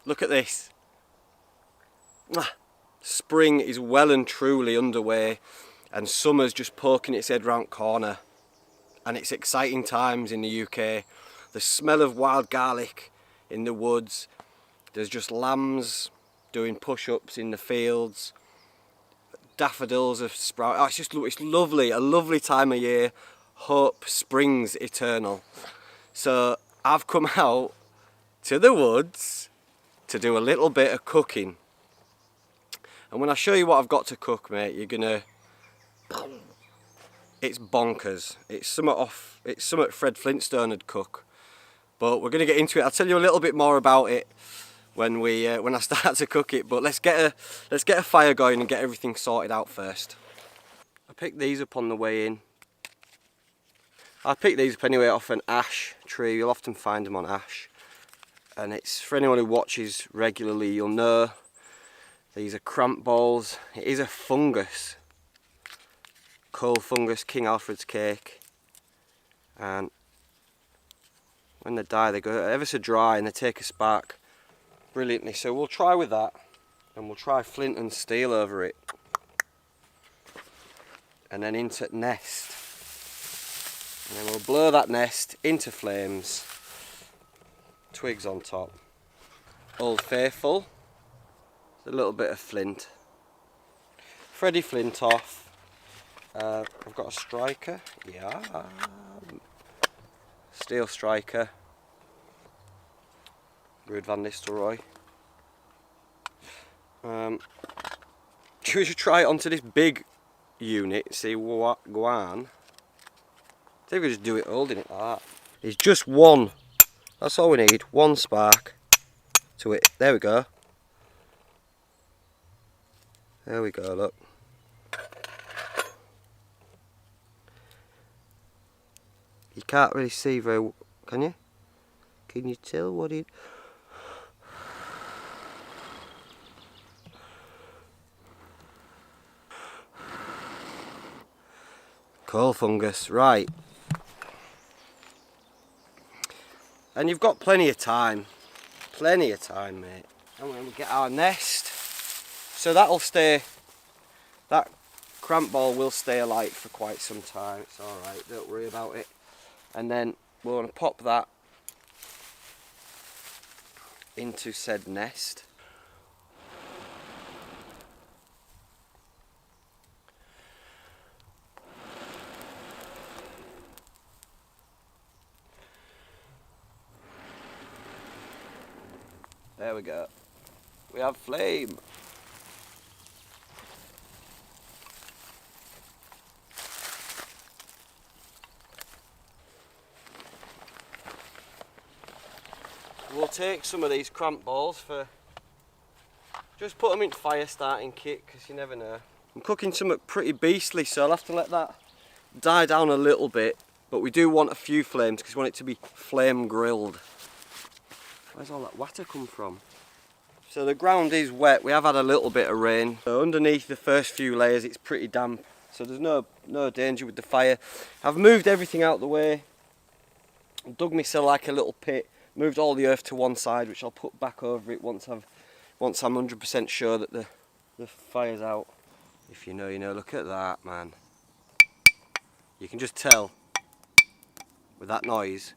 Look at this. Spring is well and truly underway, and summer's just poking its head round corner, and it's exciting times in the UK. The smell of wild garlic in the woods, there's just lambs doing push-ups in the fields, daffodils have sprouted. Oh, it's lovely, a lovely time of year. Hope springs eternal. So I've come out to the woods to do a little bit of cooking, and when I show you what I've got to cook, mate, you're gonna, it's bonkers. It's something Fred Flintstone would cook, but we're gonna get into it. I'll tell you a little bit more about it when I start to cook it, but let's get a fire going and get everything sorted out first. I picked these up on the way in. I picked these up anyway off an ash tree. You'll often find them on ash, and it's, for anyone who watches regularly, you'll know these are cramp balls. It is a fungus, coal fungus, King Alfred's cake, and when they die they go ever so dry and they take a spark brilliantly. So we'll try with that, and we'll try flint and steel over it, and then into nest, and then we'll blow that nest into flames, twigs on top, Old Faithful, a little bit of flint, Freddie Flintoff. I've got a striker, yeah, steel striker, Ruud van Nistelrooy. We should try it onto this big unit, see what go on. I think we just do it holding it like that. It's just one, that's all we need, one spark to it. There we go. There we go, look. You can't really see very well, can you? Can you tell what it... Coal fungus, right. And you've got plenty of time, mate. And when we get our nest, so that'll stay, that cramp ball will stay alight for quite some time. It's alright, don't worry about it. And then we're going to pop that into said nest. There we go. We have flame. We'll take some of these cramp balls for, just put them in fire starting kit, because you never know. I'm cooking something pretty beastly, so I'll have to let that die down a little bit, but we do want a few flames because we want it to be flame grilled. Where's all that water come from? So the ground is wet, we have had a little bit of rain. So underneath the first few layers it's pretty damp, so there's no danger with the fire. I've moved everything out the way, dug myself like a little pit, moved all the earth to one side, which I'll put back over it once I'm 100% sure that the fire's out. If you know, you know. Look at that, man. You can just tell with that noise.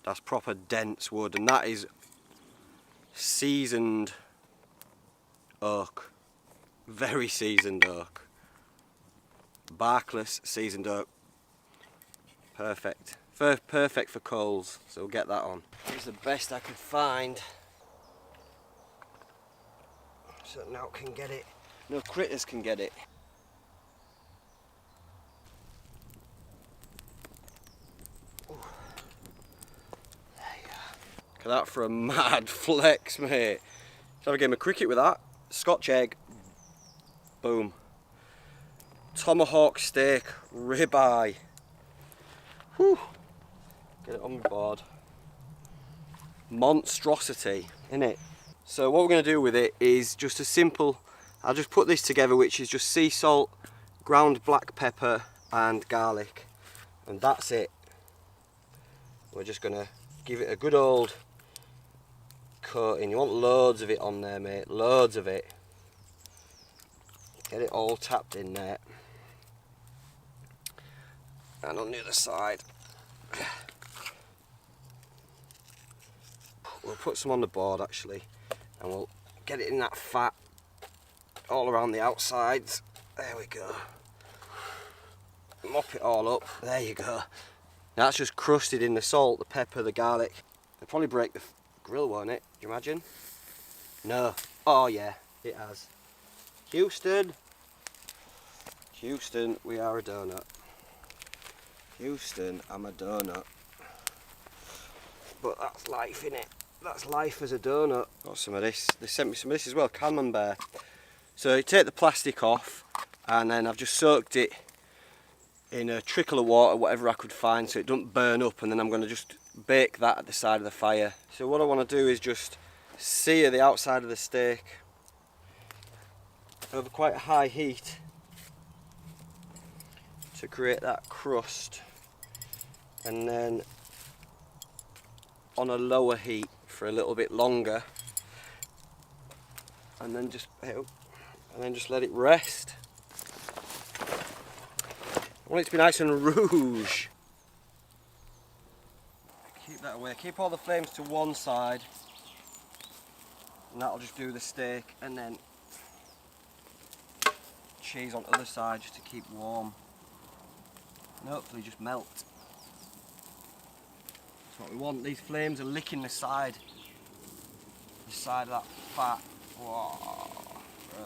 That's proper dense wood, and that is seasoned oak. Very seasoned oak. Barkless seasoned oak. Perfect. Perfect for coals, so we'll get that on. It's the best I could find, so now can get it. No critters can get it. Ooh. There you are. Look at that for a mad flex, mate. Let's have a game of cricket with that. Scotch egg. Boom. Tomahawk steak, ribeye. Whew. Get it on board. Monstrosity, innit? So what we're going to do with it is just a simple, I'll just put this together, which is just sea salt, ground black pepper and garlic, and that's it. We're just going to give it a good old coating. You want loads of it on there, mate, loads of it. Get it all tapped in there. And on the other side, we'll put some on the board actually, and we'll get it in that fat all around the outsides. There we go. Mop it all up. There you go. Now that's just crusted in the salt, the pepper, the garlic. It'll probably break the grill, won't it? Do you imagine? No. Oh yeah, it has. Houston. Houston, we are a donut. Houston, I'm a donut. But that's life, innit? That's life as a donut. Got some of this. They sent me some of this as well, camembert. So you take the plastic off, and then I've just soaked it in a trickle of water, whatever I could find, so it doesn't burn up, and then I'm going to just bake that at the side of the fire. So what I want to do is just sear the outside of the steak over quite a high heat to create that crust, and then on a lower heat for a little bit longer, and then just let it rest. I want it to be nice and rouge. Keep that away. Keep all the flames to one side, and that'll just do the steak, and then cheese on the other side just to keep warm, and hopefully just melt. That's what we want. These flames are licking the side of that fat. Whoa, bro.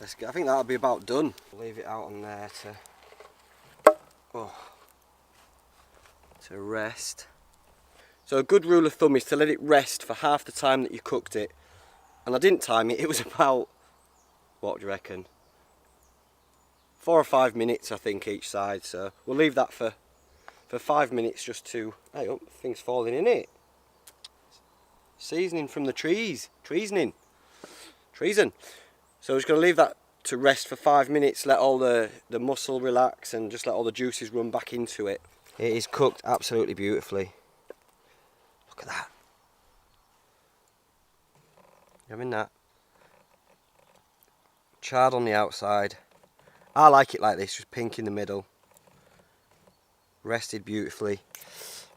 Let's get, I think that'll be about done. Leave it out on there to rest. So a good rule of thumb is to let it rest for half the time that you cooked it. And I didn't time it, it was about, what do you reckon? 4 or 5 minutes I think each side, so we'll leave that for 5 minutes just to, hey, oh, things falling in it. Seasoning from the trees, treasoning. So we're just going to leave that to rest for 5 minutes, let all the muscle relax and just let all the juices run back into it. It is cooked absolutely beautifully. Look at that. You having that? Charred on the outside. I like it like this, just pink in the middle. Rested beautifully.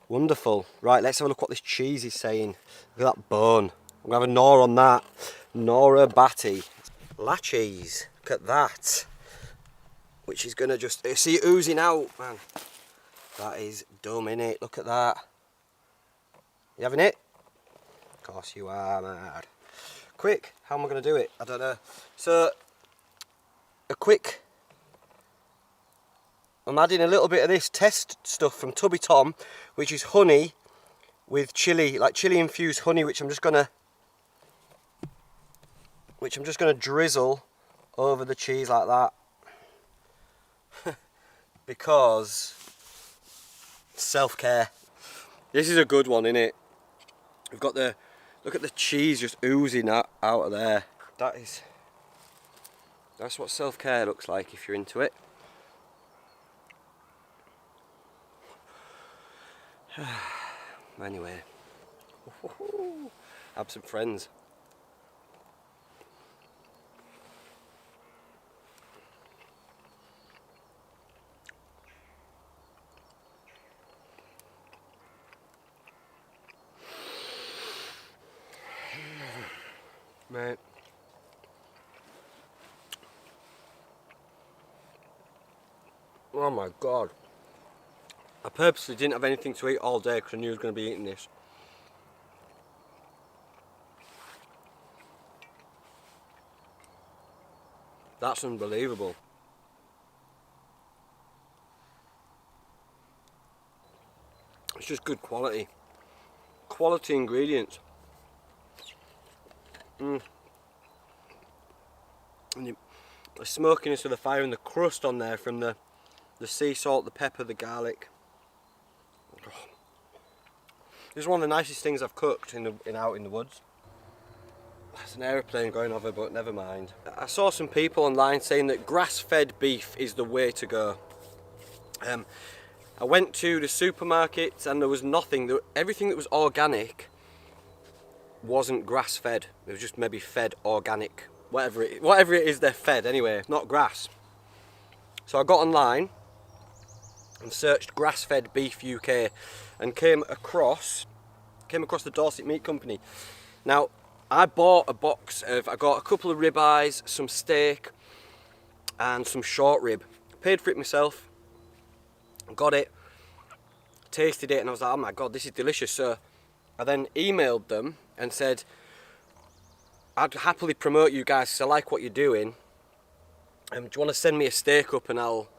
Wonderful. Right, let's have a look what this cheese is saying. Look at that bone. I'm going to have a gnaw on that. Nora Batty. La cheese. Look at that. Which is going to just... See it oozing out, man. That is dumb, innit? Look at that. You having it? Of course you are, mad. Quick. How am I going to do it? I don't know. So, a quick... I'm adding a little bit of this test stuff from Tubby Tom, which is honey with chili, like chili infused honey, which I'm just gonna drizzle over the cheese like that. Because self-care. This is a good one, innit? We've got the, look at the cheese just oozing out of there. That's what self-care looks like if you're into it. Anyway, absent friends. Mate. Oh my god. I purposely didn't have anything to eat all day because I knew I was going to be eating this. That's unbelievable. It's just good quality. Quality ingredients. And the smokiness of the fire and the crust on there from the sea salt, the pepper, the garlic. This is one of the nicest things I've cooked out in the woods. There's an aeroplane going over, but never mind. I saw some people online saying that grass-fed beef is the way to go. I went to the supermarket and there was nothing. Everything that was organic wasn't grass-fed. It was just maybe fed organic. Whatever it is they're fed anyway, not grass. So I got online and searched grass-fed beef UK and came across the Dorset Meat Company. Now, I bought a box of, I got a couple of ribeyes, some steak and some short rib. Paid for it myself, got it, tasted it, and I was like, oh my god, this is delicious. So I then emailed them and said, I'd happily promote you guys because I like what you're doing. Do you want to send me a steak up and I'll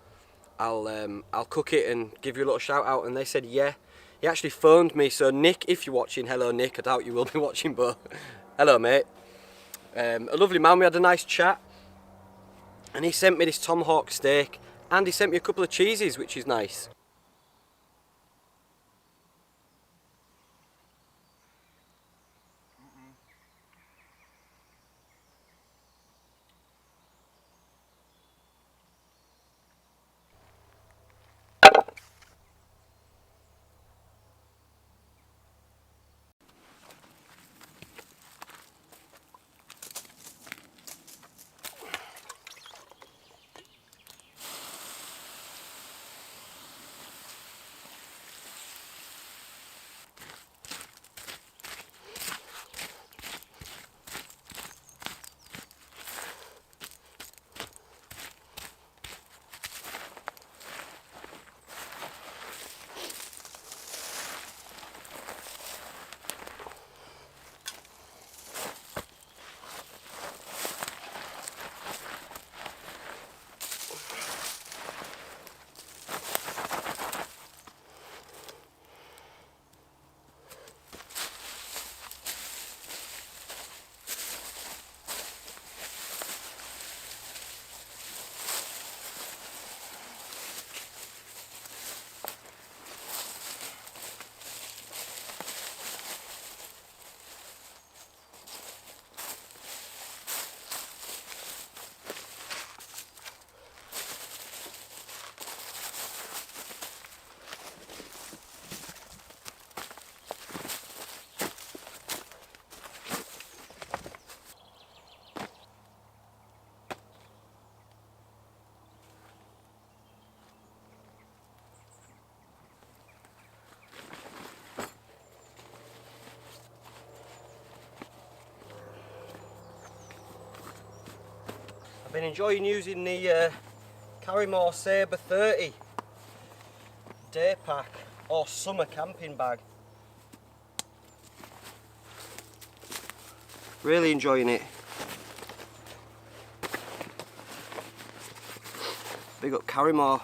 cook it and give you a little shout out? And they said yeah. He actually phoned me. So Nick, if you're watching, hello Nick. I doubt you will be watching, but hello mate. A lovely man. We had a nice chat, and he sent me this tomahawk steak, and he sent me a couple of cheeses, which is nice. I've been enjoying using the Carrymore Sabre 30 day pack or summer camping bag. Really enjoying it. Big up Carrymore.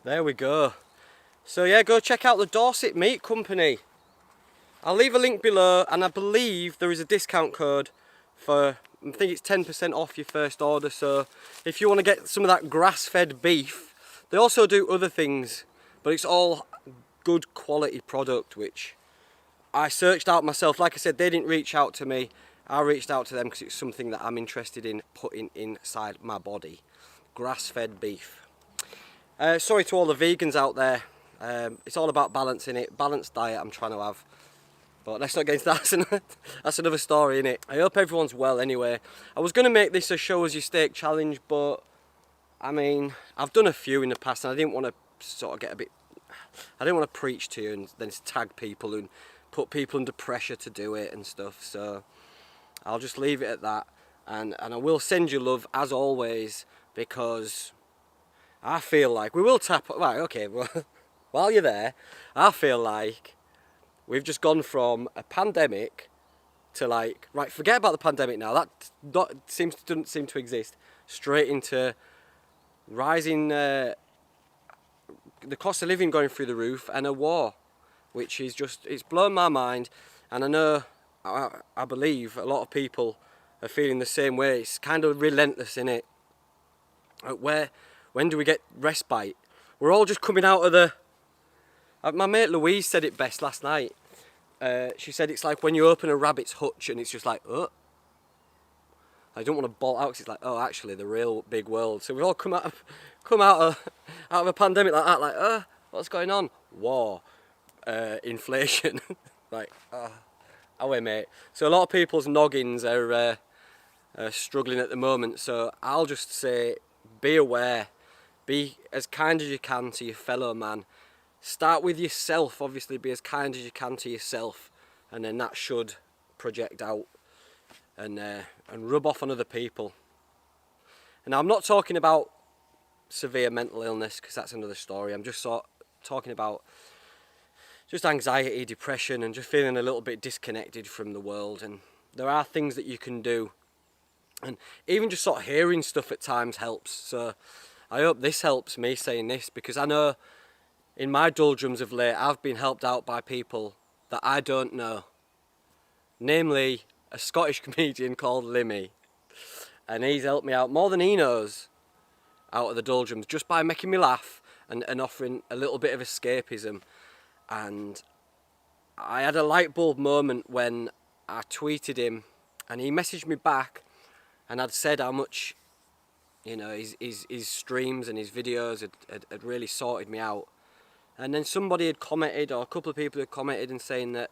There we go. So yeah, go check out the Dorset Meat Company. I'll leave a link below, and I believe there is a discount code for, I think it's 10% off your first order. So if you want to get some of that grass-fed beef, they also do other things, but it's all good quality product, which I searched out myself. Like I said, they didn't reach out to me. I reached out to them because it's something that I'm interested in putting inside my body. Grass-fed beef. Sorry to all the vegans out there. It's all about balancing it. Balanced diet I'm trying to have. But let's not get into that. That's another story, innit? I hope everyone's well anyway. I was going to make this a show as your steak challenge, but I mean, I've done a few in the past and I didn't want to sort of get a bit... I didn't want to preach to you and then tag people and put people under pressure to do it and stuff. So I'll just leave it at that. And I will send you love as always, because I feel like we will tap... Right, okay, well, while you're there, I feel like we've just gone from a pandemic to like, right, forget about the pandemic now, that doesn't seem to exist, straight into rising, the cost of living going through the roof, and a war, which is just, it's blown my mind. And I know, I believe a lot of people are feeling the same way. It's kind of relentless, innit? When do we get respite? We're all just coming out of the... My mate Louise said it best last night. she said it's like when you open a rabbit's hutch and it's just like, oh. I don't want to bolt out because it's like, oh, actually, the real big world. So we've all come out of a pandemic like that, like, what's going on? War, inflation, like, away, mate. So a lot of people's noggins are struggling at the moment. So I'll just say, be aware, be as kind as you can to your fellow man. Start with yourself, obviously. Be as kind as you can to yourself, and then that should project out and rub off on other people. And I'm not talking about severe mental illness, because that's another story. I'm just talking about just anxiety, depression, and just feeling a little bit disconnected from the world. And there are things that you can do, and even just sort of hearing stuff at times helps. So I hope this helps me saying this, because I know in my doldrums of late I've been helped out by people that I don't know, namely a Scottish comedian called Limmy, and he's helped me out more than he knows out of the doldrums, just by making me laugh and offering a little bit of escapism. And I had a light bulb moment when I tweeted him and he messaged me back, and I'd said how much, you know, his streams and his videos had really sorted me out. And then somebody had commented, or a couple of people had commented and saying that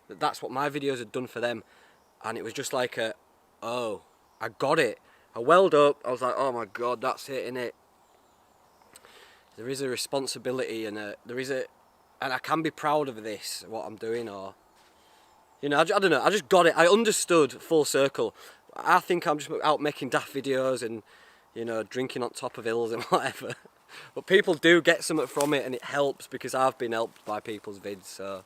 that's what my videos had done for them. And it was just like oh, I got it. I welled up. I was like, oh my God, that's it, innit? There is a responsibility, and and I can be proud of this, what I'm doing, or, you know, I don't know. I just got it. I understood full circle. I think I'm just out making daft videos and, you know, drinking on top of hills and whatever. But people do get something from it, and it helps, because I've been helped by people's vids. So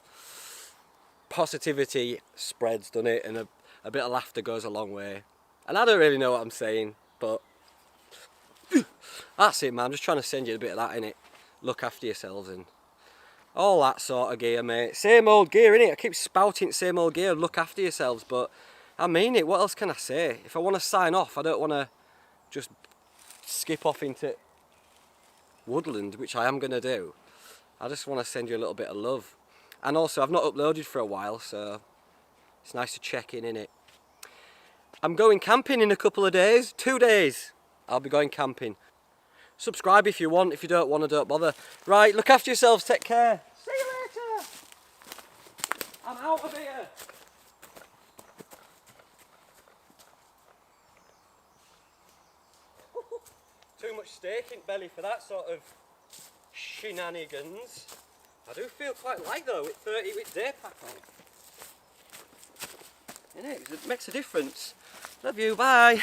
positivity spreads, doesn't it? And a bit of laughter goes a long way. And I don't really know what I'm saying, but that's it, man. I'm just trying to send you a bit of that, innit? Look after yourselves and all that sort of gear, mate. Same old gear, innit? I keep spouting same old gear, look after yourselves, but I mean it. What else can I say? If I want to sign off, I don't want to just skip off into woodland, which I am going to do. I just want to send you a little bit of love. And also, I've not uploaded for a while, so it's nice to check in, innit? I'm going camping in a couple of days. 2 days. I'll be going camping. Subscribe if you want. If you don't want to, don't bother. Right, look after yourselves. Take care. See you later. I'm out of here. Too much steak in belly for that sort of shenanigans. I do feel quite light though with 30 with day pack on. It makes a difference. Love you, bye.